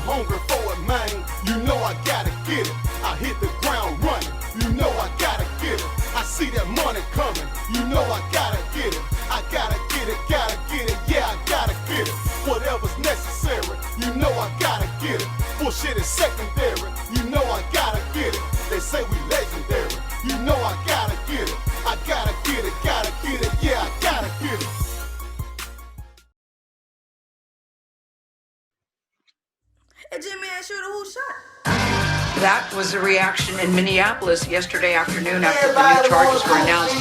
hungry for it, man. You know I gotta get it. I hit the ground running. You know I gotta get it. I see that money coming. You know I gotta get it. I gotta get it, gotta get it. Yeah, I gotta get it. Whatever's necessary. You know I gotta get it. Bullshit is secondary. You know I gotta get it. They say we legendary. You know I gotta get it. I gotta get it, gotta get it. Yeah, I gotta get it. Hey, Jimmy, asked you who shot. That was the reaction in Minneapolis yesterday afternoon after the new charges were announced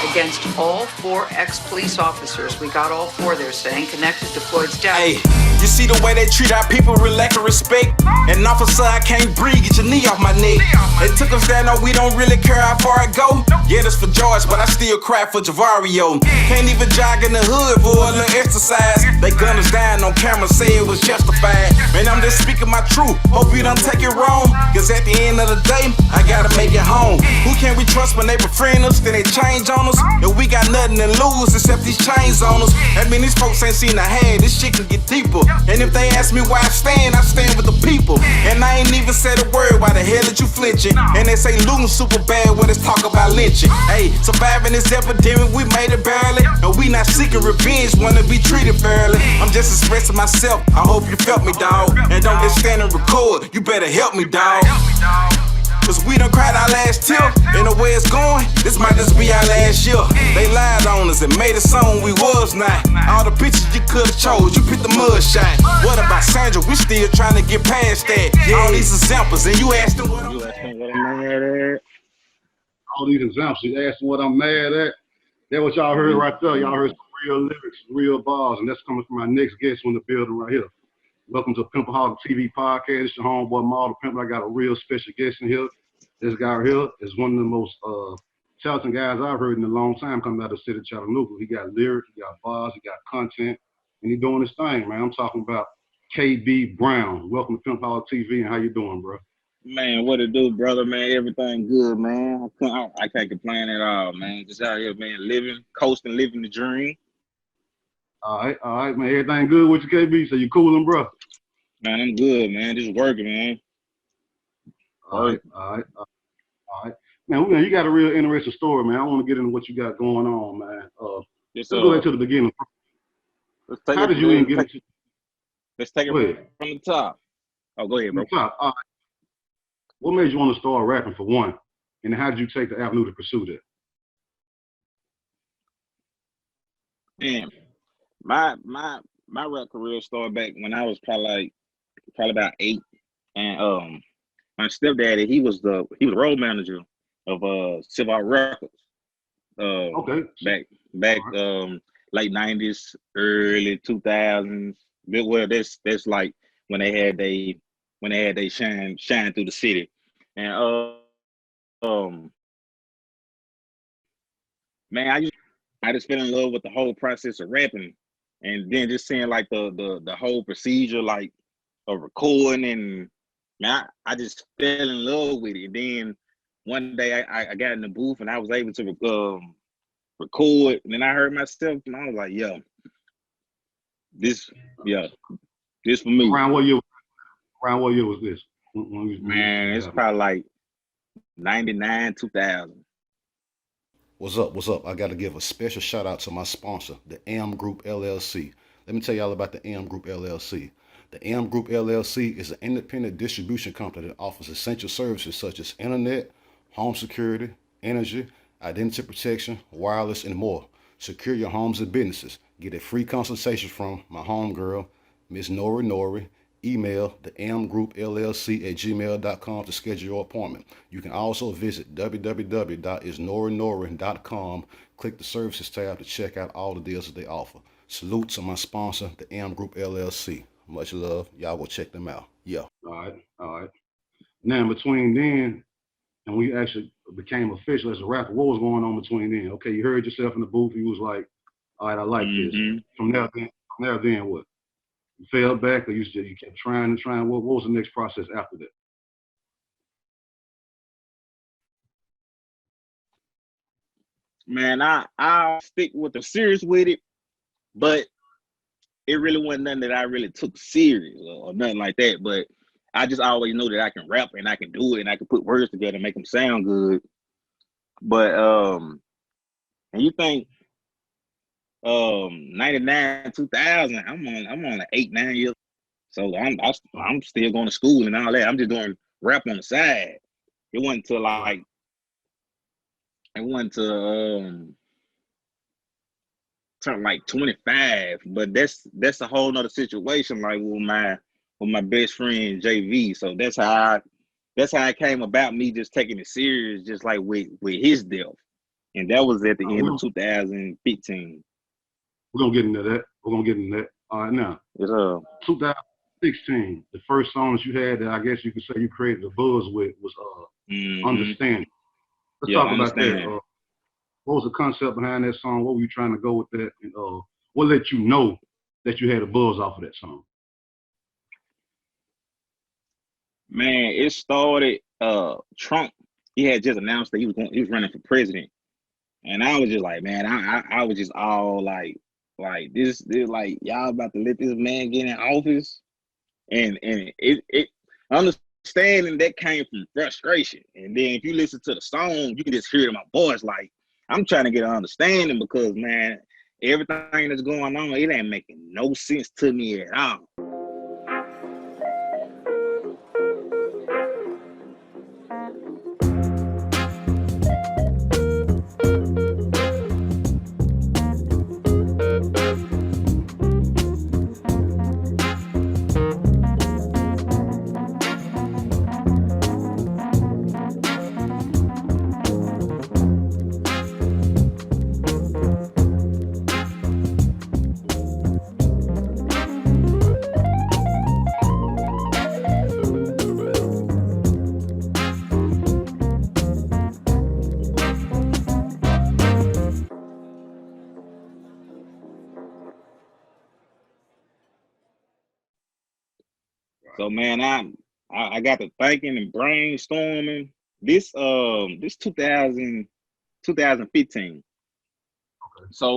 against all 4 ex-police officers. We got all 4 there saying connected to Floyd's death. Hey, you see the way they treat our people with lack of respect? And officer, I can't breathe, get your knee off my neck. They took us there, no, we don't really care how far it go. Yeah, that's for George, but I still cry for Javario. Can't even jog in the hood for a little exercise. They gunned us down on camera, say it was justified. Man, I'm just speaking my truth, hope you don't take it wrong. Cause at the end of the day, I gotta make it home. Who can we trust when they befriend us, then they change on us? And we got nothing to lose except these chains on us. I mean, these folks ain't seen the hand, this shit can get deeper. And if they ask me why I stand with the people. And I ain't even said a word, why the hell did you flinching? And they say looting super bad when it's talk about lynching. Hey, surviving this epidemic, we made it barely. And we not seeking revenge, wanna be treated fairly. I'm just expressing myself, I hope you felt me, dawg. And don't just stand and record, you better help me, dawg. Cause we done cried our last tear. And the way it's going, this might just be our last year. They lied on us and made a song we was not. All the pictures you could've chose, you picked the mug shot. What about Sandra? We still trying to get past that. All these examples, and you asked them what I'm mad at. All these examples, you asked them what I'm mad at. That's what y'all heard right there. Y'all heard some real lyrics, real bars, and that's coming from my next guest in the building right here. Welcome to Pimpoholic TV podcast. It's your homeboy Model Pimp. I got a real special guest in here. This guy right here is one of the most talented guys I've heard in a long time coming out of the city of Chattanooga. He got lyrics, he got bars, he got content, and he doing his thing, man. I'm talking about KB Brown. Welcome to Pimpoholic TV, and how you doing, bro? Man, what it do, brother, man? Everything good, man. I can't complain at all, man. Just out here, man, living, coasting, living the dream. All right, man. Everything good with you, KB? So you coolin', bro? Man, I'm good, man. Just working, man. All right. Man, you got a real interesting story, man. I want to get into what you got going on, man. Let's go back to the beginning. How did you even get into? Let's take it from the top. Oh, go ahead, bro. All right. What made you want to start rapping, for one? And how did you take the avenue to pursue that? Man, my rap career started back when I was probably about 8, and my stepdaddy, he was the road manager of Silverhawk Records. Okay. Back late 90s, early 2000s. Well, that's like when they had they shine through the city, and man, I just fell in love with the whole process of rapping, and then just seeing like the whole procedure, like of recording, and man, I just fell in love with it. And then one day I got in the booth and I was able to record, and then I heard myself and I was like, this for me. Around what year was this? Man, it's probably like 99, 2000. What's up? I got to give a special shout out to my sponsor, the AM Group LLC. Let me tell y'all about the AM Group LLC. The AM Group LLC is an independent distribution company that offers essential services such as internet, home security, energy, identity protection, wireless, and more. Secure your homes and businesses. Get a free consultation from my homegirl, Miss Nori. Email the amgroupllc@gmail.com to schedule your appointment. You can also visit www.isnorinori.com. Click the services tab to check out all the deals that they offer. Salute to my sponsor, the AM Group LLC. Much love. Y'all go check them out. Yeah. All right. Now, between then and we actually became official as a rapper, what was going on between then? Okay, you heard yourself in the booth. You was like, all right, I like this. From there, then what? You fell back, or you kept trying? What was the next process after that? Man, I'll stick with the serious with it, but it really wasn't nothing that I really took serious or nothing like that. But I just always know that I can rap and I can do it and I can put words together and make them sound good. But and you think 99, 2000, I'm on like 8, 9 years. So I'm still going to school and all that. I'm just doing rap on the side. It wasn't to like turn like 25, but that's a whole nother situation, like with my best friend JV. So that's how it came about, me just taking it serious, just like with his death. And that was at the end of 2015. We're gonna get into that. All right, now. It's 2016, the first songs you had that I guess you could say you created a buzz with was Understanding. Let's talk about that. What was the concept behind that song? What were you trying to go with that? And what let you know that you had a buzz off of that song? Man, it started. Trump, he had just announced that he was running for president, and I was just like, man, I was just all like this like, y'all about to let this man get in office, and it understanding that came from frustration. And then if you listen to the song, you can just hear it in my voice, like I'm trying to get an understanding, because man, everything that's going on, it ain't making no sense to me at all. So man, I got to thinking and brainstorming. This 2015. Okay. So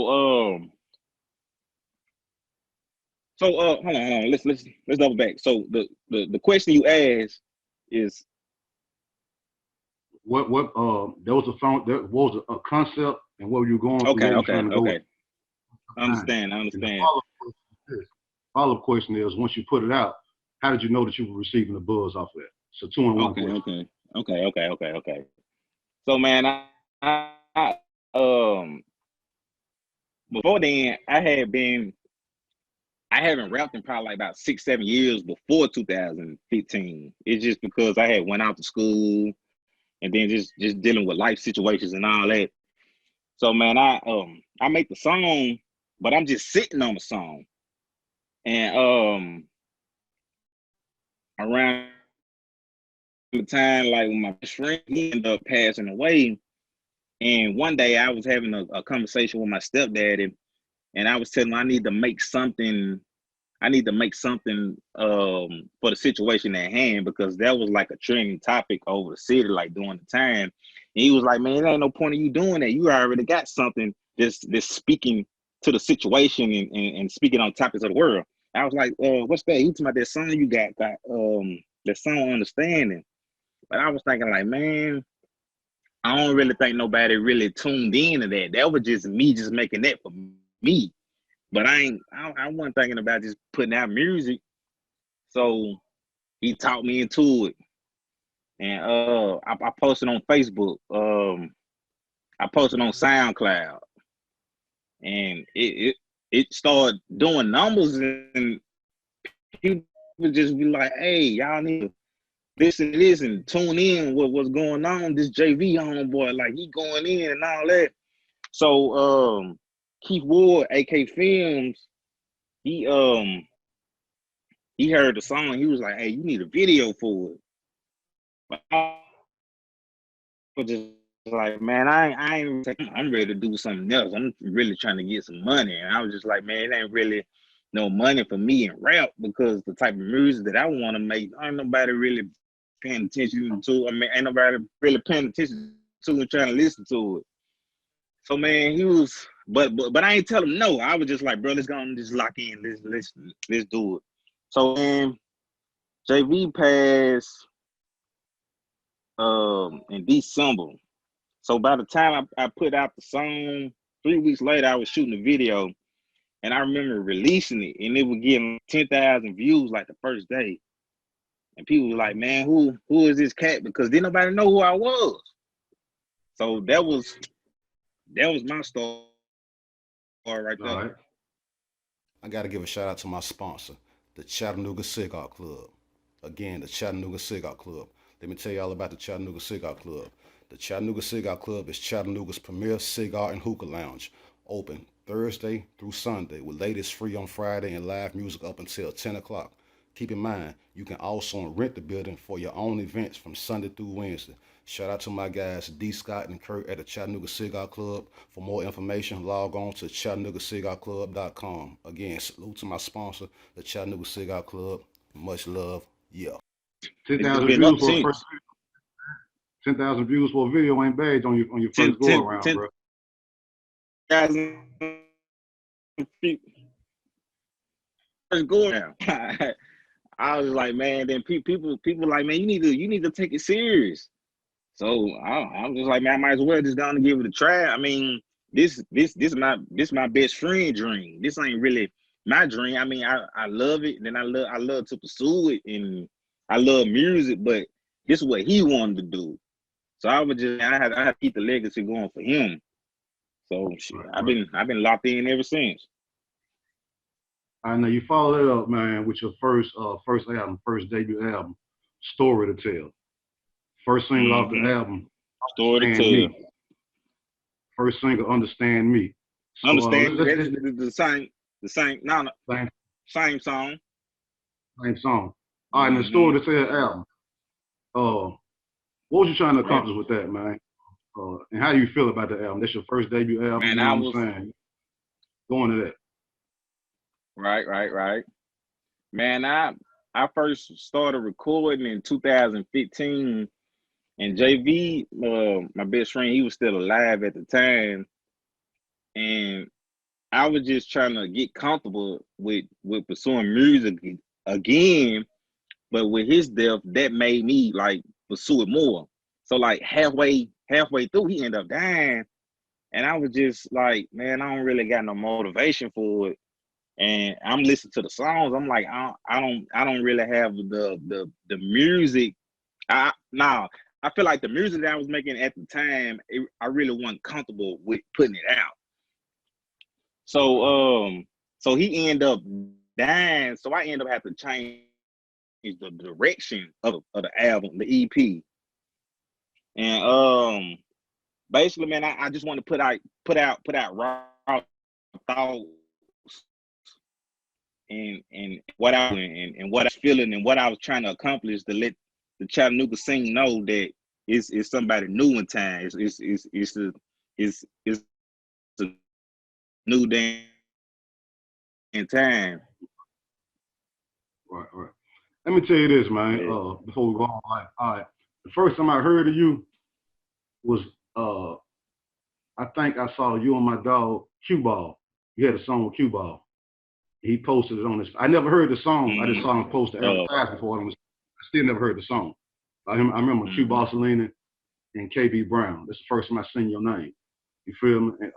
hold on. Let's double back. So the question you asked is what there was a song, there was a concept, and what were you going through? Okay. I understand. Follow-up question is, once you put it out, how did you know that you were receiving the buzz off of that? So 2-in-1 question. Okay. So man, I before then I haven't rapped in probably like about 6-7 years before 2015. It's just because I had went out to school and then just dealing with life situations and all that. So man, I make the song, but I'm just sitting on the song. And around the time, like when my best friend, he ended up passing away, and one day I was having a conversation with my stepdad, and I was telling him I need to make something for the situation at hand, because that was like a trending topic over the city, like during the time. And he was like, man, there ain't no point of you doing that. You already got something that's speaking to the situation and speaking on topics of the world. I was like, what's that? You talking about that song you got that song Understanding. But I was thinking like, man, I don't really think nobody really tuned into that. That was just me just making that for me. But I wasn't thinking about just putting out music. So he talked me into it. And I posted on Facebook. I posted on SoundCloud. And it started doing numbers, and people would just be like, hey, y'all need to listen to this and tune in with what's going on. This JV homeboy, like he going in and all that. So Keith Ward, AK Films, he heard the song. He was like, hey, you need a video for it. But I was just like, man, I'm ready to do something else. I'm really trying to get some money. And I was just like, man, it ain't really no money for me in rap, because the type of music that I want to make, ain't nobody really paying attention to. I mean, ain't nobody really paying attention to and trying to listen to it. So man, but I ain't tell him no. I was just like, bro, let's go and just lock in. Let's do it. So then JV passed in December. So by the time I put out the song, 3 weeks later I was shooting a video, and I remember releasing it, and it was getting 10,000 views like the first day. And people were like, man, who is this cat? Because didn't nobody know who I was. So that was my story right there. All right. I got to give a shout out to my sponsor, the Chattanooga Cigar Club. Again, the Chattanooga Cigar Club. Let me tell you all about the Chattanooga Cigar Club. The Chattanooga Cigar Club is Chattanooga's premier cigar and hookah lounge, open Thursday through Sunday, with ladies free on Friday and live music up until 10 o'clock. Keep in mind, you can also rent the building for your own events from Sunday through Wednesday. Shout out to my guys D. Scott and Kurt at the Chattanooga Cigar Club. For more information, log on to ChattanoogaCigarClub.com. Again, salute to my sponsor, the Chattanooga Cigar Club. Much love. Yeah. 10,000 been views up for a since. first 10,000 views for a video ain't bad on your first go around, bro. First go around. I was like, man. Then people like, man, you need to take it serious. So I was just like, man, I might as well just go and give it a try. I mean, this my best friend dream. This ain't really my dream. I mean, I love it, and then I love to pursue it, and I love music, but this is what he wanted to do. So I had to keep the legacy going for him. So shit, I've been locked in ever since. I know you followed it up, man, with your first album, first debut album, Story to Tell. First single off the album, Story to Understand Tell. Me. First single, Understand Me. So, Understand the same song. Same song. All right, and the Story to Tell album. What was you trying to accomplish with that, man? And how do you feel about the album? That's your first debut album, Man, you know what I'm saying? Going to that. Right. Man, I first started recording in 2015, and JV, my best friend, he was still alive at the time, and I was just trying to get comfortable with pursuing music again, but with his death, that made me like pursue it more. So like halfway through, he ended up dying, and I was just like, man, I don't really got no motivation for it. And I'm listening to the songs. I'm like, I don't really have the music. I feel like the music that I was making at the time, I really wasn't comfortable with putting it out. So he ended up dying. So I ended up having to change the direction of the album, the EP. And basically, man, I just want to put out raw thoughts. And what I was feeling and what I was trying to accomplish, to let the Chattanooga scene know that it's somebody new in town. It's a new day in time. Right. Let me tell you this, man. Yeah. Before we go on, all right. The first time I heard of you was I think I saw you and my dog Q Ball. You had a song with Q Ball. He posted it on his. I never heard the song. I just saw him post the advertisement for it. I still never heard the song. I remember Q Ball, Selena, and KB Brown. That's the first time I seen your name. You feel me? And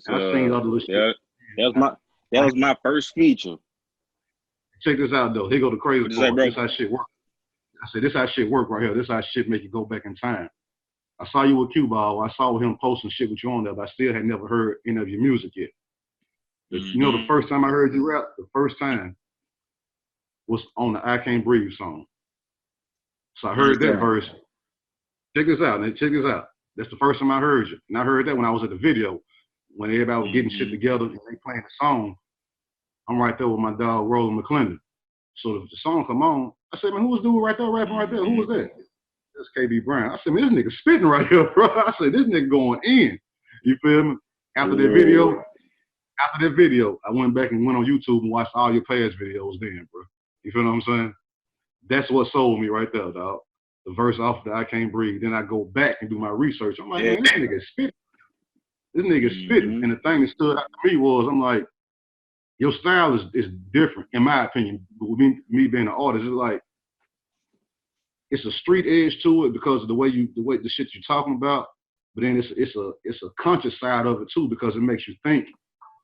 I seen other little shit. That was my first feature. Check this out though. Here go the crazy part. This This how shit work. I said, this how shit work right here. This how shit make you go back in time. I saw you with Q Ball. I saw him posting shit with you on there, but I still had never heard any of your music yet. You know, the first time I heard you rap, the first time was on the I Can't Breathe song. So I heard that verse. Check this out. That's the first time I heard you. And I heard that when I was at the video, when everybody was getting shit together and they playing the song. I'm right there with my dog, Roland McClendon. So the song come on, I said, man, who was dude right there rapping right there? Who was that? That's KB Brown. I said, man, this nigga spitting right here, bro. I said, this nigga going in. You feel me? After that video, I went back and went on YouTube and watched all your past videos then, bro. You feel what I'm saying? That's what sold me right there, dog. The verse off the I Can't Breathe. Then I go back and do my research. I'm like, man, this nigga is spitting. This nigga spitting. And the thing that stood out to me was, I'm like, your style is different, in my opinion. With me being an artist, it's like, it's a street edge to it because of the way the shit you're talking about. But then it's a conscious side of it too, because it makes you think.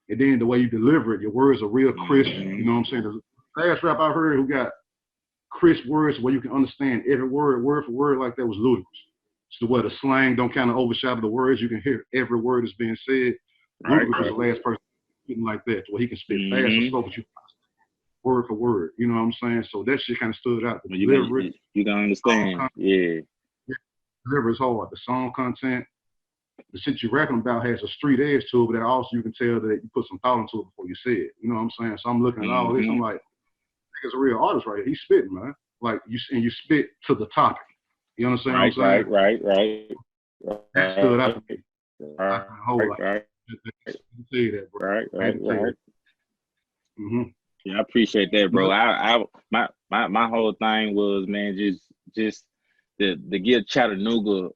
And then the way you deliver it, your words are real crisp. You know what I'm saying? The last rap I heard who got crisp words where you can understand every word for word like that was Ludacris. So where the slang don't kind of overshadow the words, you can hear every word that's being said. Ludacris was the last person speaking like that, where he can spit fast and slow, but you word for word. You know what I'm saying? So that shit kind of stood out. The delivery, you can understand. Yeah. Delivery is hard. The song content, the shit you're rapping about has a street edge to it, but then also you can tell that you put some thought into it before you say it. You know what I'm saying? So I'm looking at all this, I'm like, he's a real artist right here. He's spitting, man. Like you spit to the topic. You understand what I'm saying? Right. That stood out to me. Right. Say that, bro. Right. Yeah, I appreciate that, bro. My whole thing was, man, just to give Chattanooga,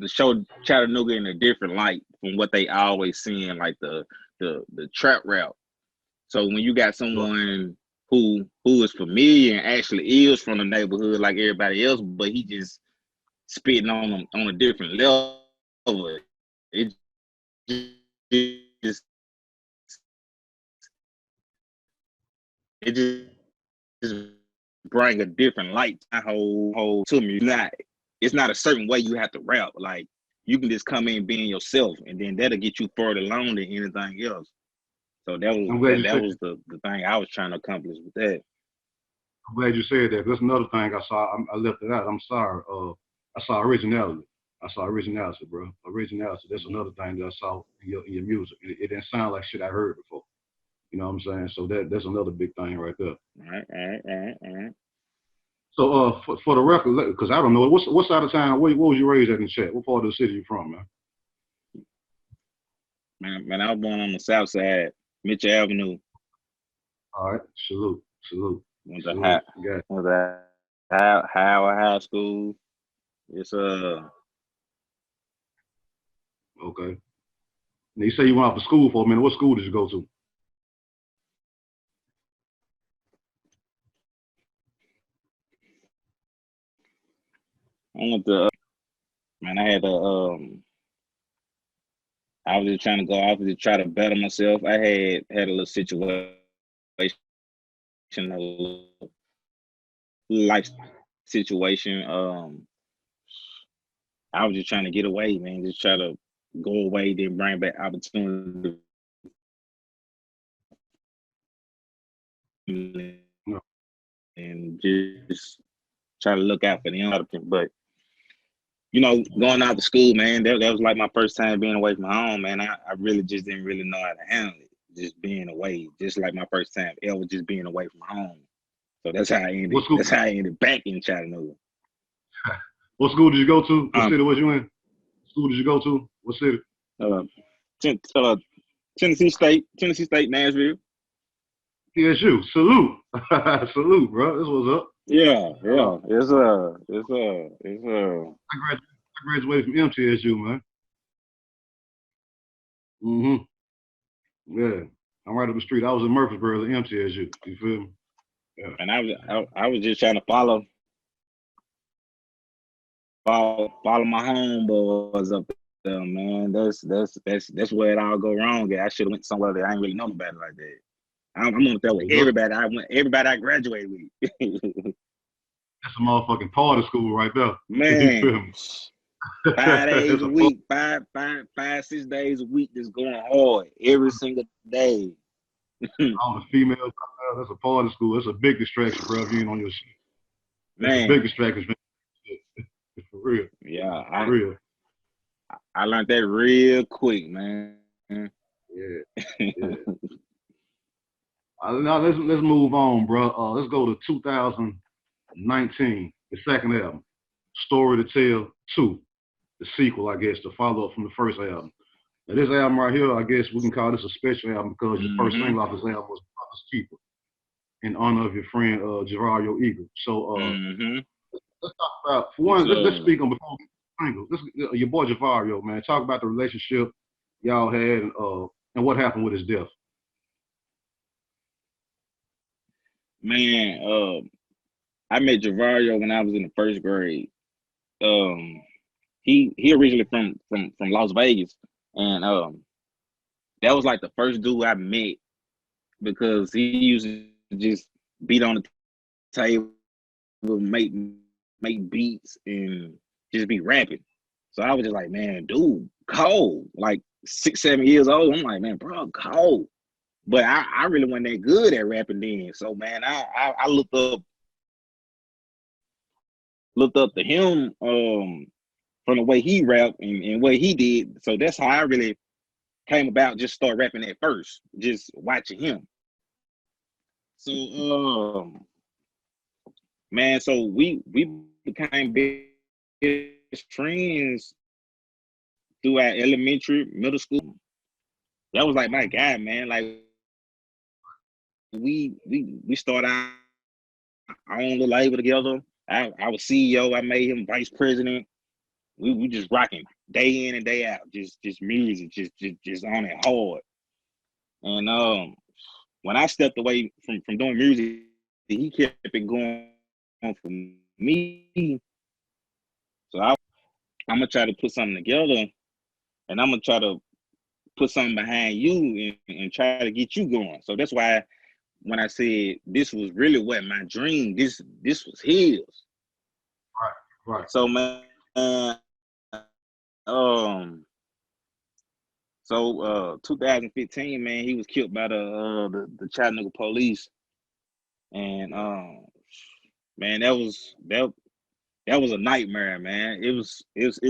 to show Chattanooga in a different light from what they always seeing, like the trap rap. So when you got someone who is familiar and actually is from the neighborhood like everybody else, but he just spitting on them on a different level, it just bring a different light to whole to me. It's not a certain way you have to rap. Like, you can just come in being yourself, and then that'll get you further along than anything else. So that was the thing I was trying to accomplish with that. I'm glad you said that. That's another thing I saw. I left it out. I'm sorry. I saw originality. Bro. Originality. That's another thing that I saw in your music. It didn't sound like shit I heard before. You know what I'm saying? So that's another big thing right there. All right. So for the record, because I don't know, what side of town, what was you raised at in Chat? What part of the city you from, man? Man, I was born on the south side, Mitchell Avenue. All right, salute. Went to Howard High School. It's okay. Now you say you went off to school for a minute. What school did you go to? I went to, man, I had I was just trying to go off to try to better myself. I had a little situation, a little life situation. I was just trying to get away, man. Just try to go away, then bring back opportunity. And just try to look out for them. But you know, going out to school, man, that was like my first time being away from home, man. I really just didn't really know how to handle it, just being away, just like my first time ever just being away from home. So that's how I ended. That's how I ended back in Chattanooga. What school did you go to? What city was you in? What school did you go to? What city? Tennessee State, Nashville. TSU, salute. Salute, bro. This was up. Yeah. It's I graduated from MTSU, man. Yeah. I'm right up the street. I was in Murfreesboro, the MTSU. You feel me? Yeah. And I was just trying to follow my homeboys up there, man. That's where it all go wrong. I should have went somewhere that I ain't really know about like that. I'm on there with everybody. Everybody I graduated with. That's a motherfucking party school right there. Man, 5 days a week, 6 days a week, just going hard every single day. All the females, that's a party school. That's a big distraction, bro. If you ain't on your shit. That's a big distraction. For real. Yeah, for real. I learned that real quick, man. Yeah. Now let's move on, bro. Let's go to 2019, the second album, Story to Tell 2, the sequel, I guess, the follow-up from the first album. Now this album right here, I guess we can call this a special album because your first single off this album was Brother's Keeper, in honor of your friend Gerard Eagle. So let's talk about, for one, let's speak on, single. Your boy Javario, man. Talk about the relationship y'all had and what happened with his death. Man, I met Javario when I was in the 1st grade. He originally from Las Vegas, and that was like the first dude I met because he used to just beat on the table, make beats, and just be rapping. So I was just like, man, dude, cold. Like 6, 7 years old. I'm like, man, bro, cold. But I really wasn't that good at rapping then. So man, I looked up to him from the way he rapped and what he did. So that's how I really came about, just start rapping at first, just watching him. So man, so we became best friends throughout elementary, middle school. That was like my guy, man. Like we started our own little label together. I was CEO, I made him vice president. We just rocking day in and day out, just music, just on it hard. And when I stepped away from doing music, he kept it going on for me. So I'm gonna try to put something together, and I'm gonna try to put something behind you and try to get you going. So that's why when I said this was really what my dream, this was his. Right. So man, so 2015, man, he was killed by the Chattanooga police, and man, that was a nightmare, man. It's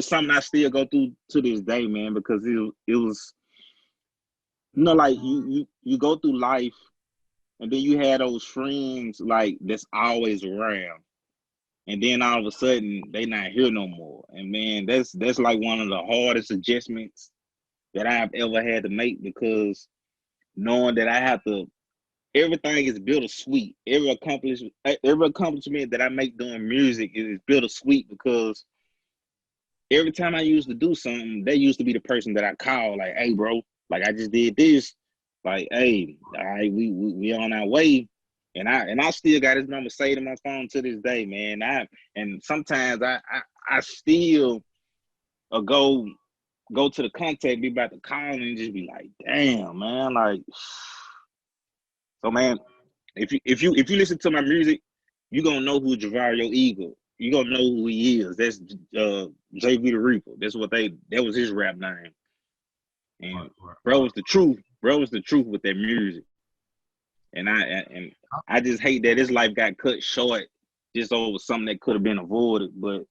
something I still go through to this day, man, because it was, like you go through life, and then you had those friends like that's always around, and then all of a sudden they not here no more. And man, that's like one of the hardest adjustments that I've ever had to make, because knowing that I have to, everything is bittersweet. Every accomplishment that I make doing music is bittersweet, because every time I used to do something, they used to be the person that I call, like, hey bro, like I just did this. Like, hey, all right, we on our way. And I still got his number saved in my phone to this day, man. And sometimes I still go to the contact, be about to call and just be like, damn, man, like. So man, if you listen to my music, you gonna know who Javario Eagle. You gonna know who he is. That's JV the Reaper. That was his rap name. And Right. bro was the truth. Bro was the truth with that music. And I just hate that his life got cut short just over something that could have been avoided. But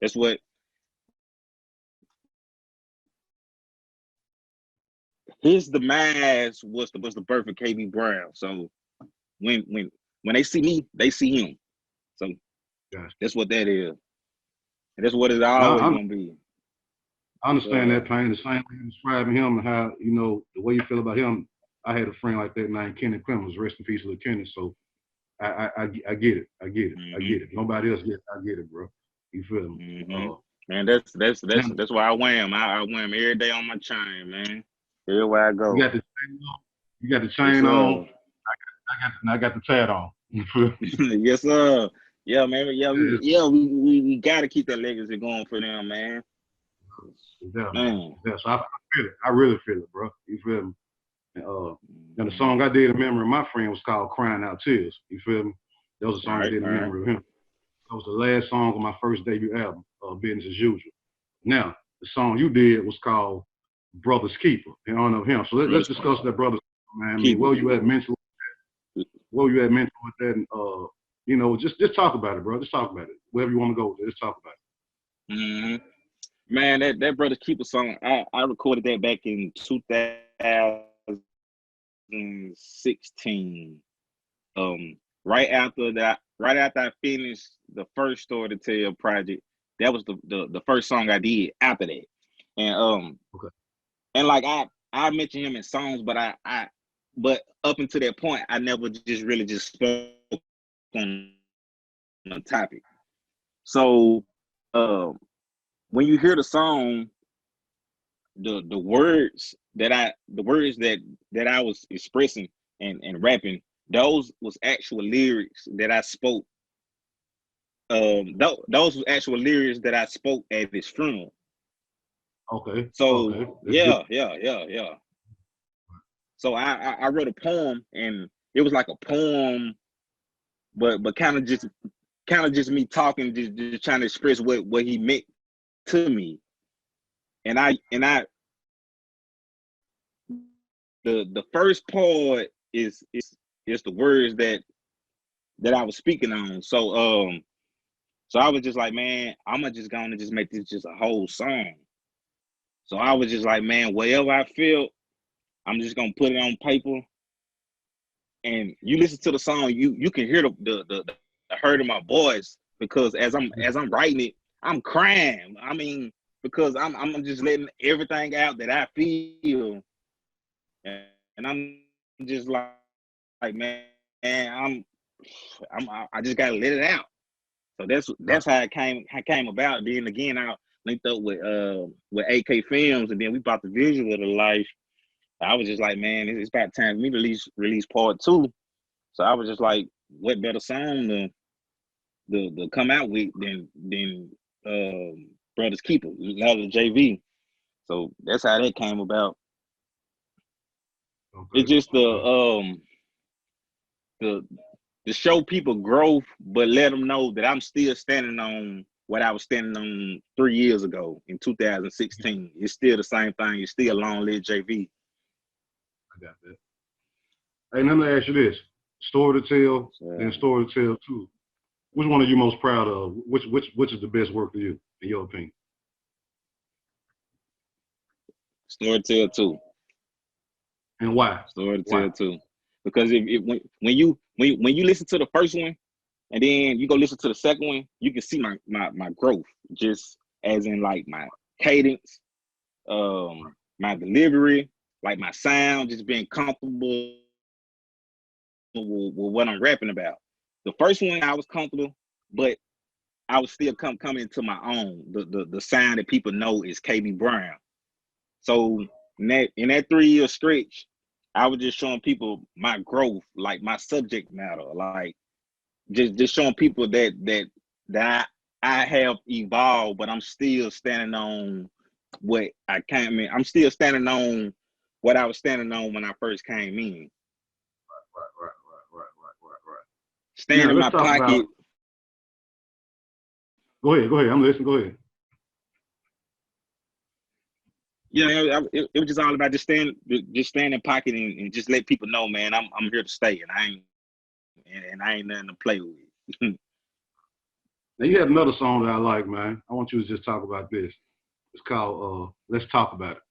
that's what his demise was the birth of KB Brown. So when they see me, they see him. So that's what that is. And that's what it's always gonna be. I understand that pain. The same way you're describing him and how, the way you feel about him. I had a friend like that named Kenny Clemens. Rest in peace, little Kenny. So I get it. I get it. Mm-hmm. I get it. Nobody else gets. I get it, bro. You feel me? Mm-hmm. Man, that's why I wham. I wham every day on my chain, man. Everywhere I go. You got the chain on. You got the chain on. I got the tat on. Yes, sir. Yeah, man. We gotta keep that legacy going for them, man. Man. Yeah, so I feel it. I really feel it, bro. You feel me? And the song I did in memory of my friend was called "Crying Out Tears." You feel me? That was a song I did in memory of him. That was the last song on my first debut album, Business as Usual. Now, the song you did was called "Brother's Keeper" in honor of him. So let's discuss that, brother. Man, I mean, where you at mentally? Where you at mentally with that? And, just talk about it, bro. Just talk about it. Wherever you want to go with it, just talk about it. Mm-hmm. Man, that Brother's Keeper song, I recorded that back in 2016. Right after I finished the first Story to Tell project, that was the first song I did after that. And and like I mentioned him in songs, but but up until that point, I never just spoke on the topic. So when you hear the song, the words that I was expressing and rapping, those was actual lyrics that I spoke. Those was actual lyrics that I spoke at his funeral. Okay. So okay. yeah. So I wrote a poem, and it was like a poem, but kind of just me talking, just trying to express what he meant to me. And the first part is the words that I was speaking on. So I was just like, man, I'm just gonna just make this just a whole song. So I was just like, man, whatever I feel, I'm just gonna put it on paper. And you listen to the song, you can hear the hurt in my voice, because as I'm writing it, I'm crying. I mean, because I'm just letting everything out that I feel, and I'm just like man, I just gotta let it out. So that's how it came about. Then again, I linked up with AK Films, and then we bought the visual of the life. I was just like, man, it's about time for me to release part 2. So I was just like, what better song to come out with than Brothers Keeper, Louder JV. So that's how that came about. Okay. It's just to show people growth, but let them know that I'm still standing on what I was standing on 3 years ago in 2016. It's still the same thing. It's still Long Live JV. I got that. Hey, let me ask you this: story to tell, and story to tell 2. Which one are you most proud of? Which is the best work for you, in your opinion? Storytell 2. And why? Storytell 2. Because when you listen to the first one, and then you go listen to the second one, you can see my growth, just as in like my cadence, my delivery, like my sound, just being comfortable with what I'm rapping about. The first one I was comfortable, but I was still coming into my own. The sound that people know is KB Brown. So in that 3-year stretch, I was just showing people my growth, like my subject matter, like just showing people that I have evolved, but I'm still standing on what I came in. I'm still standing on what I was standing on when I first came in. Right. Staying in my pocket. Go ahead. I'm listening. Go ahead. Yeah, it was just all about just staying in pocket and just let people know, man, I'm here to stay, and I ain't nothing to play with. Now you have another song that I like, man. I want you to just talk about this. It's called Let's Talk About It.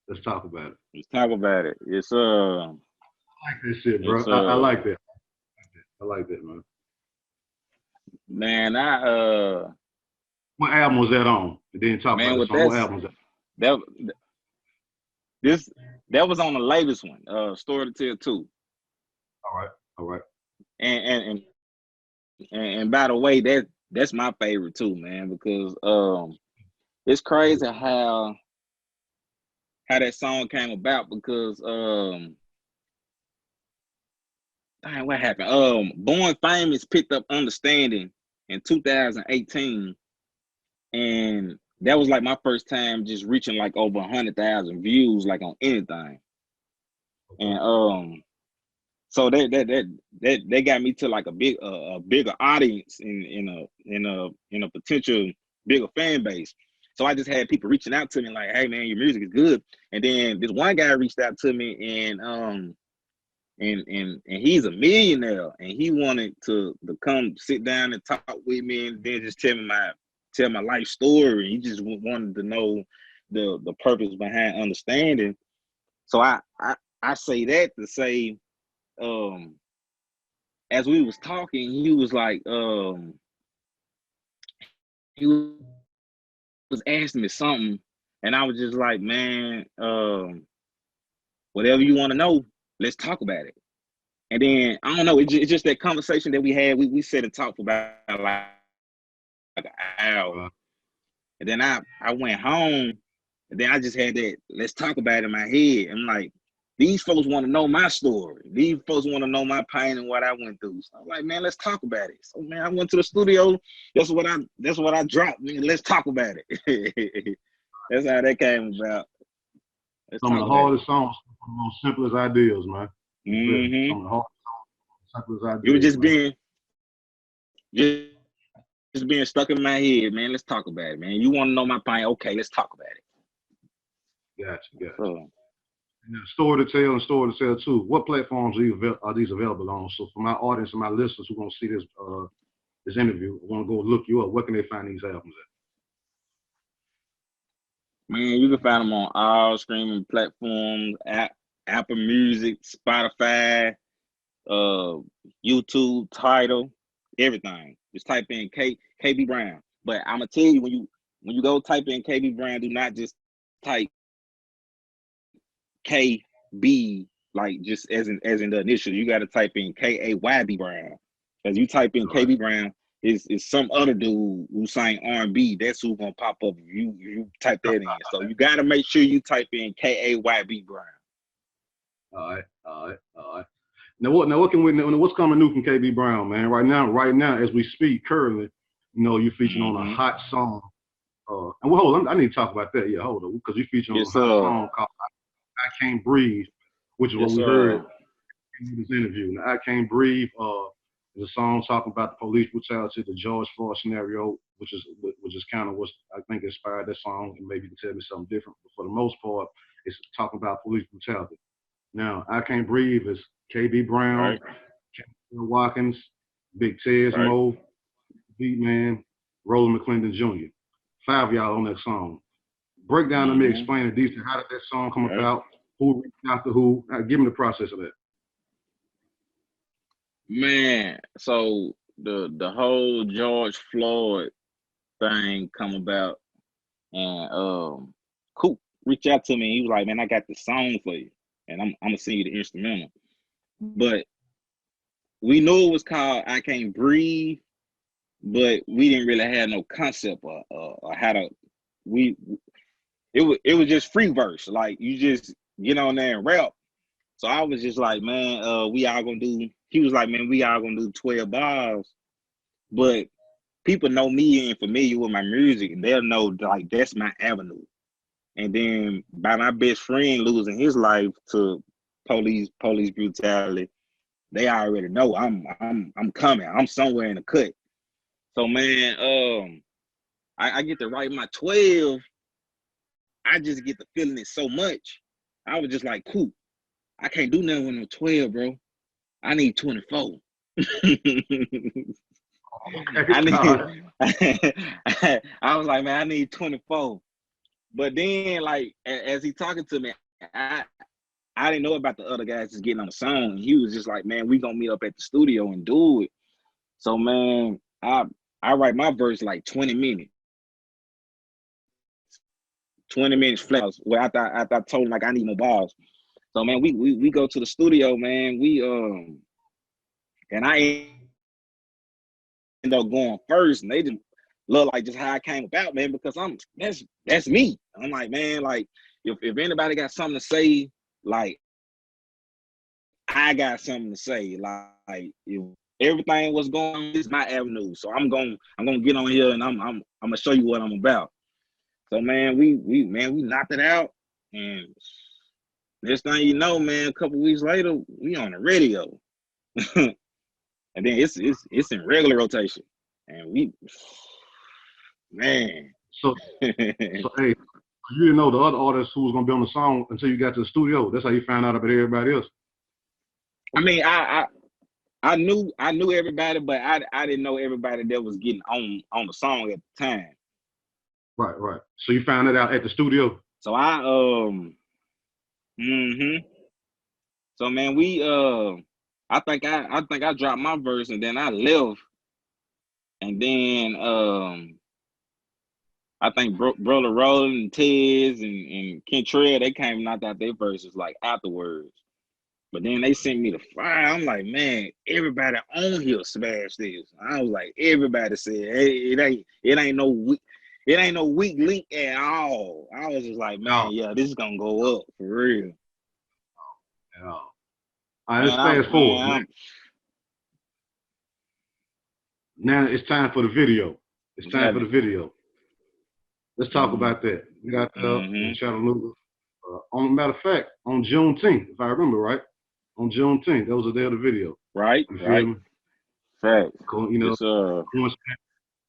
Let's talk about it. Let's talk about it. It's I like this shit, bro. I like that. I like that, man. Man, what album was that on? And then talk about the song. What album was that? That was on the latest one, Story to Tell 2. All right. And by the way, that's my favorite too, man, because it's crazy how that song came about, because dang, what happened? Born Famous picked up Understanding in 2018, and that was like my first time just reaching like over 100,000 views, like on anything. And so that got me to like a bigger audience in a potential bigger fan base. So I just had people reaching out to me like, hey man, your music is good. And then this one guy reached out to me, and he's a millionaire, and he wanted to come sit down and talk with me, and then just tell my life story. He just wanted to know the purpose behind Understanding. So I say that to say, as we was talking, he was like, he was asking me something, and I was just like, man, whatever you want to know, let's talk about it. And then I don't know, it's just that conversation that we had. We sat and talked for about like an hour, And then I went home, and then I just had that let's talk about it in my head. I'm like, these folks want to know my story. These folks want to know my pain and what I went through. So I'm like, man, let's talk about it. So man, I went to the studio. That's what I dropped. Man, let's talk about it. That's how that came about. Some of the hardest songs, some of the most simplest ideas, man. Mm-hmm. Some of the hardest songs, simplest ideas. You were just being stuck in my head, man. Let's talk about it, man. You want to know my pain? Okay, let's talk about it. Gotcha. So, Story to tell and story to tell too. What platforms are these available on? So for my audience and my listeners who are going to see this interview, want to go look you up, where can they find these albums at? Man, you can find them on all streaming platforms, Apple Music, Spotify, YouTube, Tidal, everything. Just type in KB Brown. But I'm gonna tell you, when you go type in KB Brown, do not just type KB like just as in the initial. You got to type in KAYB Brown. As you type in KB Brown, is some other dude who sang R&B. That's who's gonna pop up. You type that in. So you got to make sure you type in KAYB Brown. All right. Now what's coming new from KB Brown, man? Right now, as we speak, currently, you're featuring on a hot song. And hold on, I need to talk about that. Yeah, hold on, because you're featuring on a hot song called "I Can't Breathe," which is what we heard in this interview. Now, "I Can't Breathe" is a song talking about the police brutality, the George Floyd scenario, which is kind of what I think inspired that song. And maybe you can tell me something different, but for the most part, it's talking about police brutality. Now, "I Can't Breathe" is KB Brown, Watkins, Big Tez Mo, Beatman, Roland McClendon Jr. 5 of y'all on that song. Break down to me, explain it detail. How did that song come about? Who reached out to who? Give me the process of that. Man, so the whole George Floyd thing come about, and Coop reached out to me. He was like, "Man, I got the song for you, and I'm gonna send you the instrumental." But we knew it was called "I Can't Breathe," but we didn't really have no concept or how to. It was just free verse, like you just get on there and rap. So I was just like, man, we all gonna do. He was like, man, we all gonna do 12 bars, but people know me and familiar with my music, and they'll know like that's my avenue. And then by my best friend losing his life to police brutality, they already know I'm coming. I'm somewhere in the cut. So man, I get to write my 12. I just get to feeling it so much. I was just like, cool. I can't do nothing with no 12, bro. I need 24. I was like, man, I need 24. But then, like, as he talking to me, I didn't know about the other guys just getting on the song. He was just like, man, we gonna meet up at the studio and do it. So, man, I write my verse like 20 minutes. 20 minutes flat. Where I told him like I need more bars. So man, we go to the studio, man. And I end up going first, and they just look like just how I came about, man, because that's me. I'm like, man, like if anybody got something to say, like I got something to say. Like if everything was going on, this is my avenue. So I'm gonna get on here and I'm gonna show you what I'm about. So man, we knocked it out, and next thing you know, man, a couple weeks later, we on the radio. And then it's in regular rotation. And man. So hey, you didn't know the other artist who was gonna be on the song until you got to the studio. That's how you found out about everybody else. I mean, I knew everybody, but I didn't know everybody that was getting on the song at the time. Right. So you found it out at the studio. So So man, I think I dropped my verse and then I left, and then I think Brother Roland and Tez and Kentrell, they came and knocked out their verses like afterwards. But then they sent me the file. I'm like, man, everybody on here smashed this. I was like, everybody said, hey, it ain't no it ain't no weak link at all. I was just like, man, yeah, this is gonna go up for real. Yeah. All right, let's fast forward. Man. Now it's time for the video. It's time for the video. Let's talk about that. We got in Chattanooga. On matter of fact, on Juneteenth, if I remember right, on Juneteenth, that was the day of the video. Right, you feel right. Me? Fact. You know,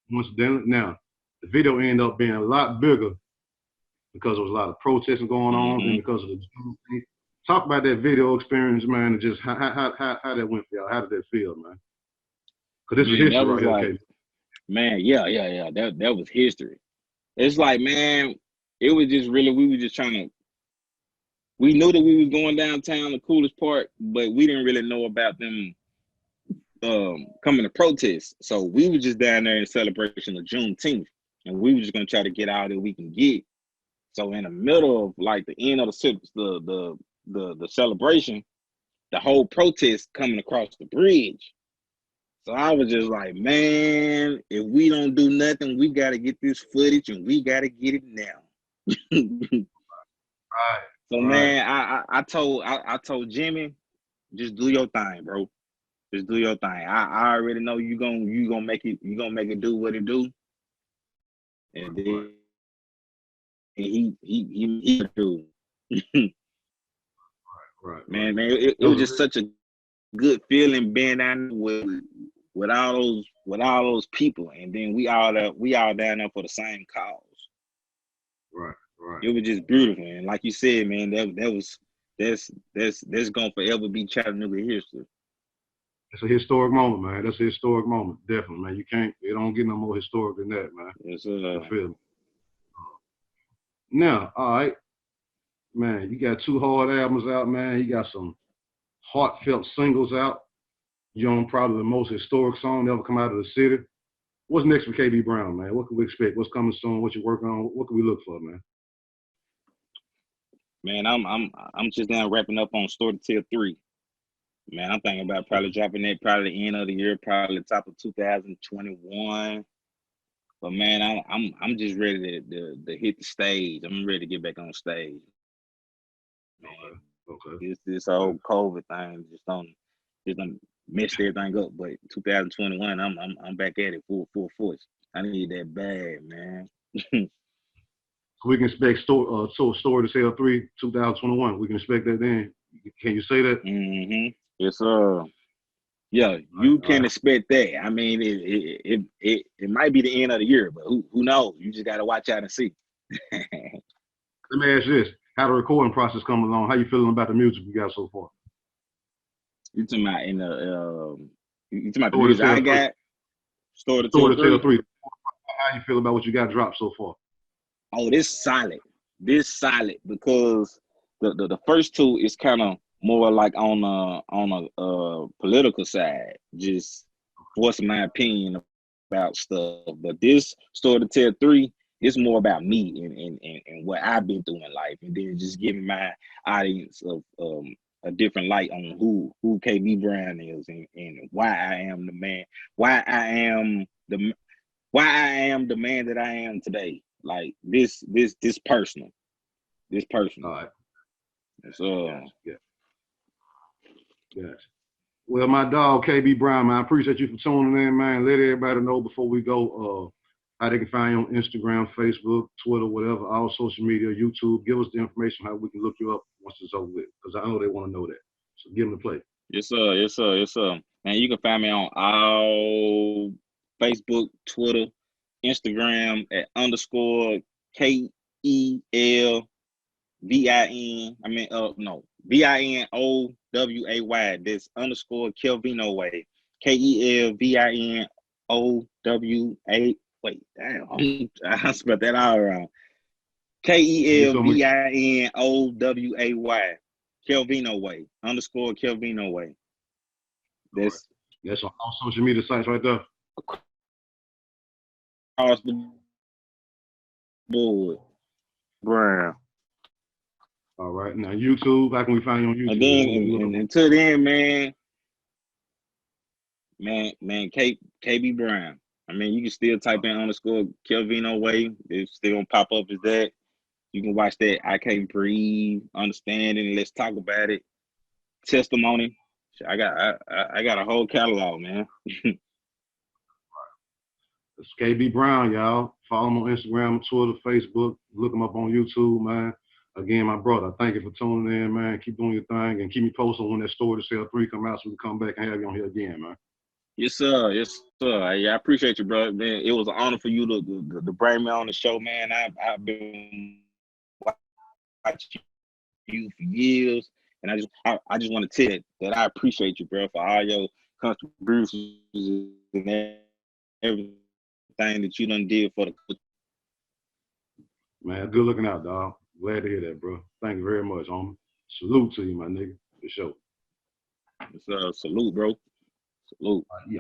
coincidentally, now the video ended up being a lot bigger because there was a lot of protesting going on and because of the Juneteenth. Talk about that video experience, man, and just how that went for y'all. How did that feel, man? Because this is history right here, like, man, yeah. That was history. It's like, man, it was just really, we were just trying to, we knew that we was going downtown, the coolest part, but we didn't really know about them coming to protest. So we were just down there in celebration of Juneteenth, and we were just gonna try to get all that we can get. So in the middle of like the end of the celebration, the whole protest coming across the bridge. So I was just like, man, if we don't do nothing, we got to get this footage and we got to get it now. Right. So man, I told Jimmy, just do your thing, bro. Just do your thing. I already know you gonna make it do what it do. And then he do. Right. Man, it was just such a good feeling being down with all those people, and then we all down there for the same cause. Right. It was just beautiful, and like you said, man, that's gonna forever be Chattanooga history. It's a historic moment, man. That's a historic moment, definitely, man. It don't get no more historic than that, man. Yes, sir. I feel. Now, all right, man, you got 2 hard albums out, man. You got some heartfelt singles out. You're on probably the most historic song to ever come out of the city. What's next for KB Brown, man? What can we expect? What's coming soon? What you working on? What can we look for, man? Man, I'm just now wrapping up on Story to Tell 3. Man, I'm thinking about probably dropping that probably the end of the year, probably the top of 2021. But man, I'm just ready to hit the stage. I'm ready to get back on stage. Man, okay. This whole COVID thing just done messed everything up. But 2021, I'm back at it full force. I need that bad, man. So we can expect Story to Tell 3 2021. We can expect that then. Can you say that? It's yeah, you can expect that. I mean, it might be the end of the year, but who knows? You just gotta watch out and see. Let me ask you this: how the recording process come along? How you feeling about the music you got so far? You talking about the music I got? Story to Tell 3. How you feel about what you got dropped so far? Oh, this solid because the first 2 is kind of more like on a political side, just voicing my opinion about stuff. But this Story to Tell 3 is more about me and what I've been through in life, and then just giving my audience of a different light on who KB Brown is and why I am the man, why I am the man that I am today. Like this personal. All right. So Yes. Well, my dog KB Brown, man, I appreciate you for tuning in, man. Let everybody know before we go how they can find you on Instagram, Facebook, Twitter, whatever, all social media, YouTube. Give us the information how we can look you up once it's over with, because I know they want to know that. So give them the play. Yes, sir. And you can find me on all Facebook, Twitter, Instagram at _KELVIN. VINOWAY. This _Kelvino Way. KELVINOWA. Wait, damn. I spelled that all wrong. KELVINOWAY. Kelvino Way. _Kelvino Way. That's on all social media sites right there. Across the board. Brown. All right. Now YouTube, how can we find you on YouTube? And then until then, man, KB Brown. I mean, you can still type in _Kelvino Way. It's still gonna pop up as that. You can watch that. I Can't Breathe, Understanding, Let's Talk About It, Testimony. I got a whole catalog, man. It's KB Brown, y'all. Follow him on Instagram, Twitter, Facebook. Look him up on YouTube, man. Again, my brother, thank you for tuning in, man. Keep doing your thing and keep me posted when that Story to Sell 3 come out so we can come back and have you on here again, man. Yes, sir. Yes, sir. Yeah, I appreciate you, bro. Man, it was an honor for you to bring me on the show, man. I've been watching you for years, and I just want to tell you that I appreciate you, bro, for all your contributions and everything that you done did for the. Man, good looking out, dog. Glad to hear that, bro. Thank you very much, homie. Salute to you, my nigga, for sure. Salute, bro. Salute. Yeah.